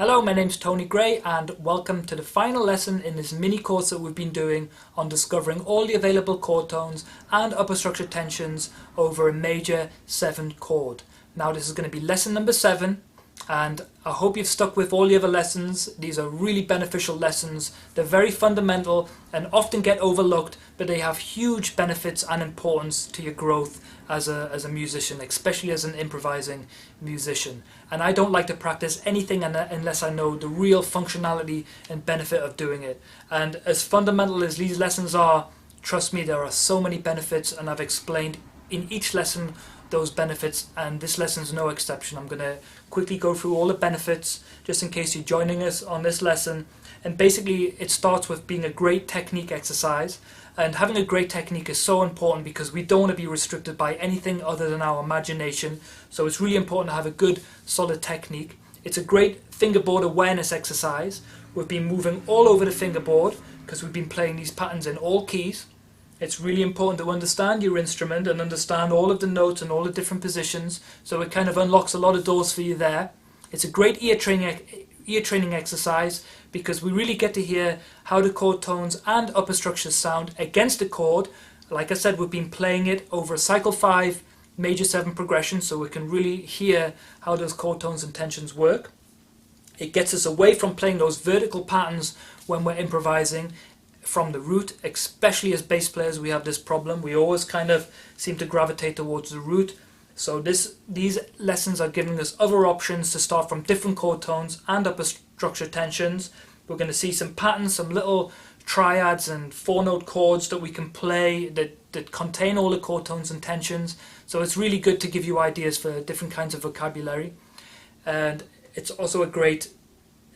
Hello, my name's Tony Gray and welcome to the final lesson in this mini course that we've been doing on discovering all the available chord tones and upper structure tensions over a major 7 chord. Now this is going to be lesson number 7 and I hope you've stuck with all the other lessons. These are really beneficial lessons. They're very fundamental and often get overlooked, but they have huge benefits and importance to your growth as a musician, especially as an improvising musician. And I don't like to practice anything unless I know the real functionality and benefit of doing it. And as fundamental as these lessons are, trust me, there are so many benefits, and I've explained in each lesson those benefits, and this lesson's no exception. I'm going to quickly go through all the benefits just in case you're joining us on this lesson. And basically it starts with being a great technique exercise, and having a great technique is so important because we don't want to be restricted by anything other than our imagination. So it's really important to have a good solid technique. It's a great fingerboard awareness exercise. We've been moving all over the fingerboard because we've been playing these patterns in all keys. It's really important to understand your instrument and understand all of the notes and all the different positions, so it kind of unlocks a lot of doors for you there. It's a great ear training exercise because we really get to hear how the chord tones and upper structures sound against the chord. Like I said, we've been playing it over a cycle 5 major 7 progression, so we can really hear how those chord tones and tensions work. It gets us away from playing those vertical patterns when we're improvising from the root. Especially as bass players, we have this problem. We always kind of seem to gravitate towards the root. So these lessons are giving us other options to start from different chord tones and upper structure tensions. We're going to see some patterns, some little triads and 4-note chords that we can play that contain all the chord tones and tensions. So it's really good to give you ideas for different kinds of vocabulary. And it's also a great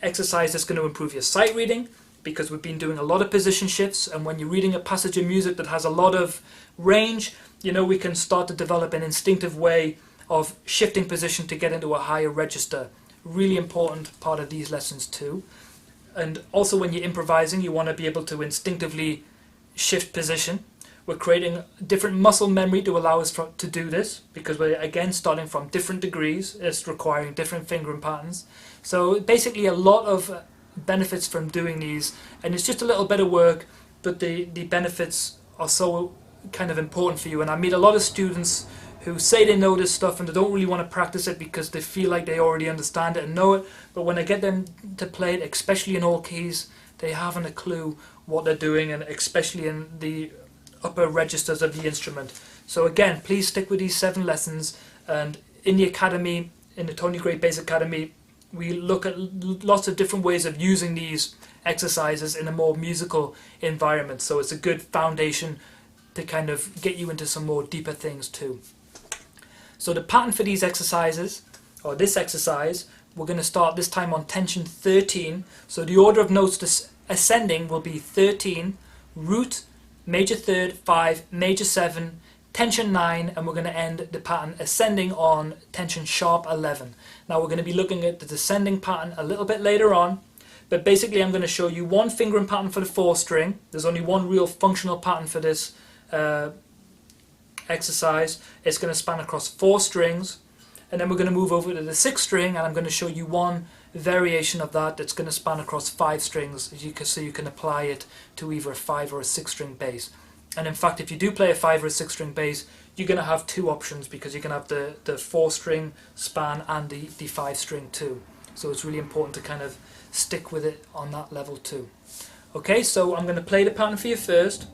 exercise that's going to improve your sight reading, because we've been doing a lot of position shifts, and when you're reading a passage of music that has a lot of range, you know, we can start to develop an instinctive way of shifting position to get into a higher register. Really important part of these lessons too. And also when you're improvising, you want to be able to instinctively shift position. We're creating different muscle memory to allow us to do this, because we're again starting from different degrees. It's requiring different fingering patterns. So basically a lot of benefits from doing these, and it's just a little bit of work, but the benefits are so kind of important for you. And I meet a lot of students who say they know this stuff and they don't really want to practice it because they feel like they already understand it and know it, but when I get them to play it, especially in all keys, they haven't a clue what they're doing, and especially in the upper registers of the instrument. So again, please stick with these 7 lessons, and in the academy, in the Tony Gray Bass Academy, we look at lots of different ways of using these exercises in a more musical environment. So it's a good foundation to kind of get you into some more deeper things too. So the pattern for these exercises, or this exercise, we're going to start this time on tension 13. So the order of notes ascending will be 13, root, major 3rd, 5, major 7, tension 9, and we're going to end the pattern ascending on tension sharp 11. Now we're going to be looking at the descending pattern a little bit later on, but basically I'm going to show you one fingering pattern for the 4th string. There's only one real functional pattern for this exercise. It's going to span across 4 strings, and then we're going to move over to the 6th string, and I'm going to show you one variation of that that's going to span across 5 strings, so you can apply it to either a 5 or a 6 string bass. And in fact, if you do play a 5 or a 6 string bass, you're going to have 2 options, because you can have the 4 string span and the 5 string too. So it's really important to kind of stick with it on that level too. Okay, so I'm going to play the pattern for you first.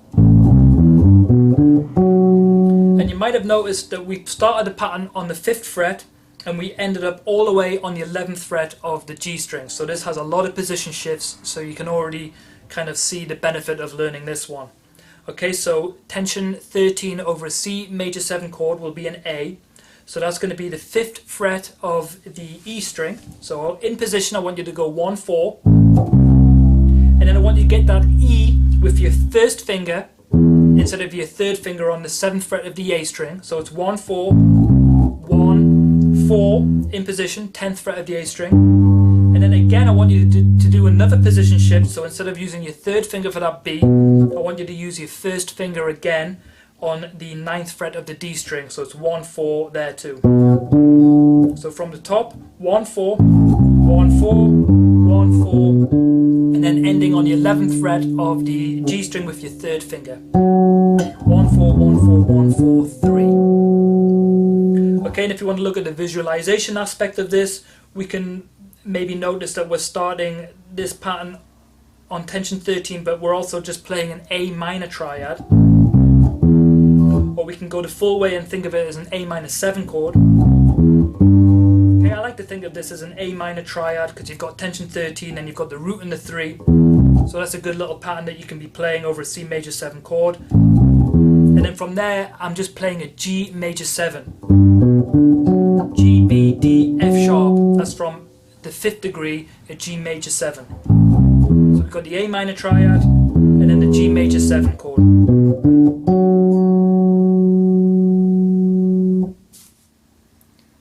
And you might have noticed that we started the pattern on the 5th fret and we ended up all the way on the 11th fret of the G string. So this has a lot of position shifts, so you can already kind of see the benefit of learning this one. Okay, so tension 13 over a C major 7 chord will be an A. So that's going to be the 5th fret of the E string. So in position, I want you to go 1, 4. And then I want you to get that E with your 1st finger instead of your 3rd finger on the 7th fret of the A string. So it's 1, 4, 1, 4 in position, 10th fret of the A string. And then again, I want you to do another position shift. So instead of using your 3rd finger for that B, I want you to use your 1st finger again on the 9th fret of the D string. So it's 1, 4 there too. So from the top, 1, 4, 1, 1, 4, 1, 4, and then ending on the 11th fret of the G string with your third finger. 1, 4, 1, 4, 1, 4, 3. Okay, and if you want to look at the visualization aspect of this, we can maybe notice that we're starting this pattern on tension 13, but we're also just playing an A minor triad. Or we can go the full way and think of it as an A minor 7 chord. Okay, I like to think of this as an A minor triad because you've got tension 13 and you've got the root and the 3. So that's a good little pattern that you can be playing over a C major 7 chord. And then from there, I'm just playing a G major 7. G, B, D, F sharp. That's from the 5th degree, a G major 7. So we've got the A minor triad and then the G major 7 chord.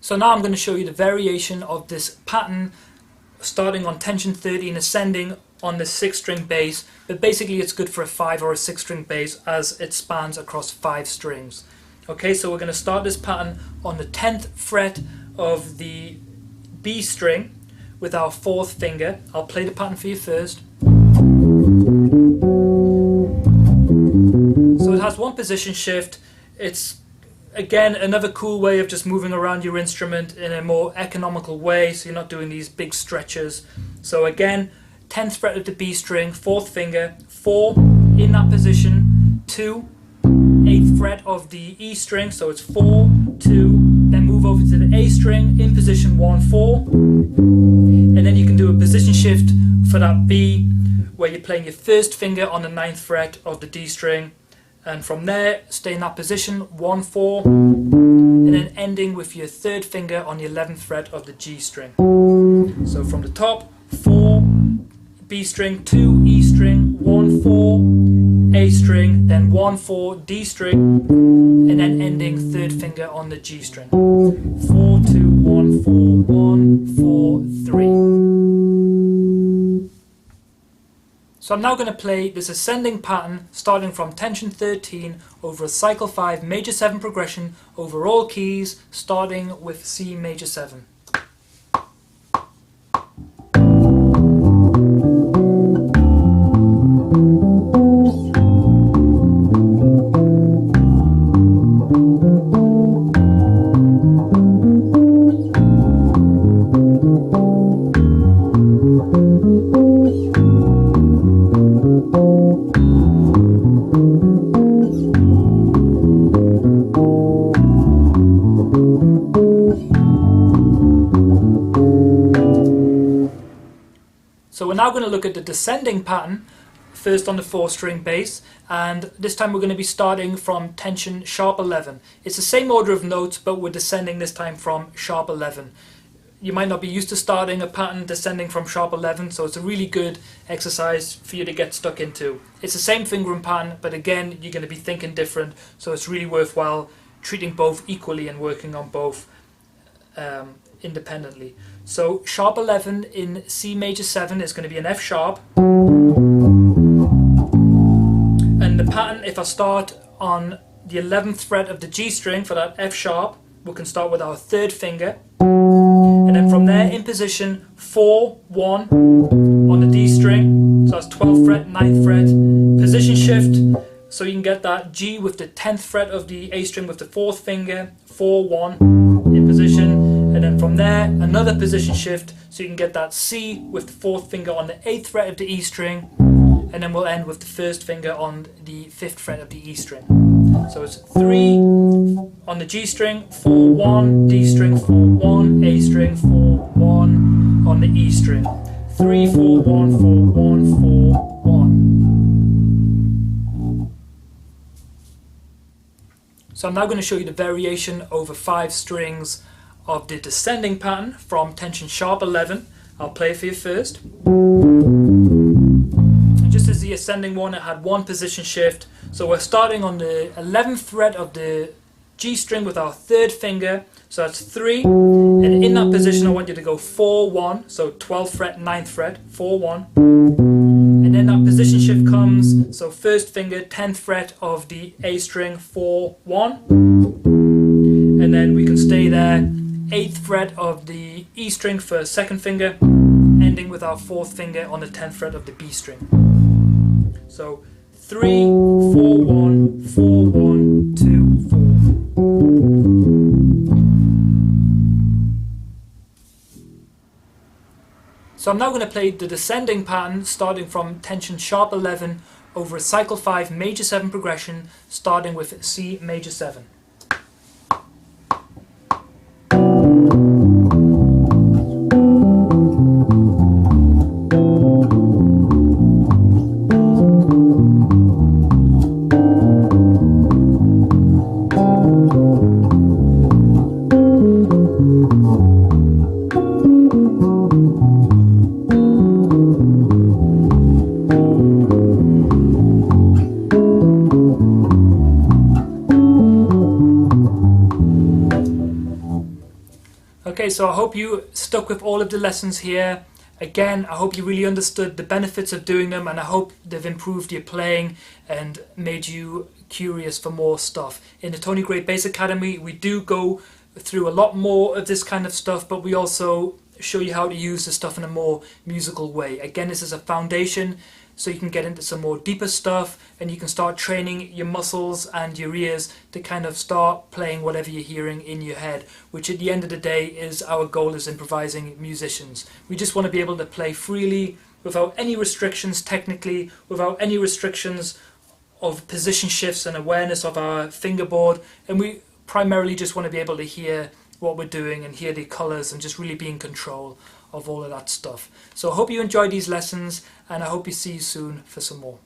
So now I'm going to show you the variation of this pattern starting on tension 13, ascending on the 6th string bass, but basically it's good for a 5 or a 6 string bass as it spans across 5 strings. Okay, so we're going to start this pattern on the 10th fret of the B string with our 4th finger. I'll play the pattern for you first. So it has one position shift. It's again another cool way of just moving around your instrument in a more economical way, so you're not doing these big stretches. So again, 10th fret of the B string, 4th finger, 4 in that position, 2, 8th fret of the E string, so it's 4, 2, then move over to the A string in position 1, 4, and then you can do a position shift for that B where you're playing your 1st finger on the 9th fret of the D string, and from there stay in that position 1, 4, and then ending with your 3rd finger on the 11th fret of the G string. So from the top, 4, B string, 2, E string, 1, 4, A string, then 1, 4, D string, and then ending 3rd finger on the G string. 4, 2, 1, 4, 1, 4, 3. So I'm now going to play this ascending pattern starting from tension 13 over a cycle 5 major 7 progression over all keys, starting with C major 7. So we're now going to look at the descending pattern, first on the 4-string bass, and this time we're going to be starting from tension sharp 11. It's the same order of notes, but we're descending this time from sharp 11. You might not be used to starting a pattern descending from sharp 11, so it's a really good exercise for you to get stuck into. It's the same fingering pattern, but again, you're going to be thinking different, so it's really worthwhile treating both equally and working on both independently. So sharp 11 in C major 7 is going to be an F sharp. And the pattern, if I start on the 11th fret of the G string for that F sharp, we can start with our 3rd finger. And then from there in position 4, 1 on the D string. So that's 12th fret, 9th fret. Position shift, so you can get that G with the 10th fret of the A string with the 4th finger. 4, 1 in position. And then from there, another position shift, so you can get that C with the 4th finger on the 8th fret of the E string, and then we'll end with the 1st finger on the 5th fret of the E string. So it's 3 on the G string, 4, 1, D string, 4, 1, A string, 4, 1 on the E string. 3, 4, 1, 4, 1, 4, 1. So I'm now going to show you the variation over 5 strings of the descending pattern from tension sharp 11. I'll play it for you first. And just as the ascending one, it had one position shift. So we're starting on the 11th fret of the G string with our 3rd finger. So that's 3. And in that position, I want you to go 4, 1. So 12th fret, 9th fret, 4, 1. And then that position shift comes. So 1st finger, 10th fret of the A string, 4, 1. And then we can stay there. 8th fret of the E string for 2nd finger, ending with our fourth finger on the 10th fret of the B string. So 3, 4, 1, 4, 1, 2, 4. So I'm now going to play the descending pattern starting from tension sharp 11 over a cycle 5 major 7 progression, starting with C major 7. Okay, so I hope you stuck with all of the lessons here. Again, I hope you really understood the benefits of doing them, and I hope they've improved your playing and made you curious for more stuff. In the Tony Gray Bass Academy, we do go through a lot more of this kind of stuff, but we also show you how to use the stuff in a more musical way. Again, this is a foundation, so you can get into some more deeper stuff, and you can start training your muscles and your ears to kind of start playing whatever you're hearing in your head, which at the end of the day is our goal as improvising musicians. We just want to be able to play freely without any restrictions technically, without any restrictions of position shifts and awareness of our fingerboard, and we primarily just want to be able to hear what we're doing and hear the colours and just really be in control of all of that stuff. So I hope you enjoyed these lessons, and I hope you see you soon for some more.